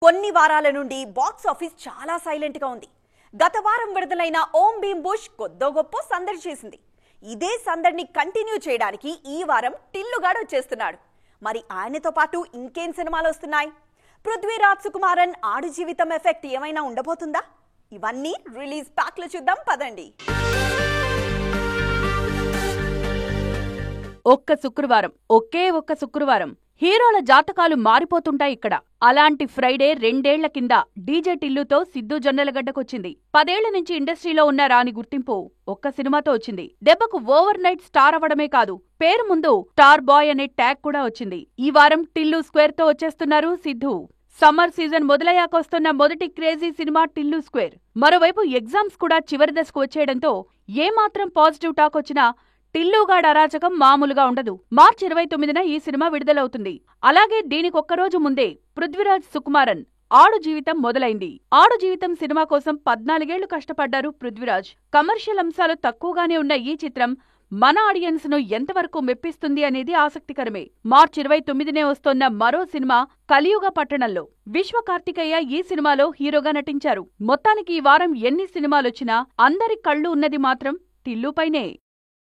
కొన్ని వారాల నుండి బాక్స్ ఆఫీస్ చాలా సైలెంట్ గా ఉంది. గత వారం విడుదలైన ఓం భీమ్ బుష్ కొద్దో గొప్ప సందడి చేసింది. ఇదే సందడిని కంటిన్యూ చేయడానికి ఈ వారం టిల్లుగాడు వచ్చేస్తున్నాడు. మరి ఆయనతో పాటు ఇంకేం సినిమాలు వస్తున్నాయి? పృథ్వీరాజ్ సుకుమారన్ ఆడు జీవితం ఎఫెక్ట్ ఏమైనా ఉండబోతుందా? ఇవన్నీ రిలీజ్ ప్యాక్ లో చూద్దాం పదండి. ఒక్క శుక్రవారం హీరోల జాతకాలు మారిపోతుంటాయి ఇక్కడ. అలాంటి ఫ్రైడే 2 ఏళ్ల కింద డీజే టిల్లుతో సిద్ధు జొన్నలగడ్డకొచ్చింది. 10 ఏళ్ల నుంచి ఇండస్ట్రీలో ఉన్న రాని గుర్తింపు ఒక్క సినిమాతో వచ్చింది. దెబ్బకు ఓవర్ నైట్ స్టార్ అవడమే కాదు, పేరు ముందు స్టార్ బాయ్ అనే ట్యాగ్ కూడా వచ్చింది. ఈ వారం టిల్లు స్క్వేర్ తో వచ్చేస్తున్నారు సిద్ధు. సమ్మర్ సీజన్ మొదలయ్యాకొస్తున్న మొదటి క్రేజీ సినిమా టిల్లు స్క్వేర్. మరోవైపు ఎగ్జామ్స్ కూడా చివరి దశకు వచ్చేయడంతో ఏమాత్రం పాజిటివ్ టాక్ వచ్చినా టిల్లుగాడ్ అరాచకం మామూలుగా ఉండదు. మార్చి 29న ఈ సినిమా విడుదలవుతుంది. అలాగే దీనికొక్కరోజు ముందే పృథ్వీరాజ్ సుకుమారన్ ఆడు జీవితం మొదలైంది. ఆడు జీవితం సినిమా కోసం 14 ఏళ్లు కష్టపడ్డారు పృథ్వీరాజ్. కమర్షియల్ అంశాలు తక్కువగానే ఉన్న ఈ చిత్రం మన ఆడియన్స్ ను ఎంతవరకు మెప్పిస్తుంది అనేది ఆసక్తికరమే. మార్చి 29నే వస్తోన్న మరో సినిమా కలియుగ పట్టణంలో. విశ్వ కార్తికేయ ఈ సినిమాలో హీరోగా నటించారు. మొత్తానికి ఈ వారం ఎన్ని సినిమాలొచ్చినా అందరి కళ్ళు ఉన్నది మాత్రం టిల్లుపైనే.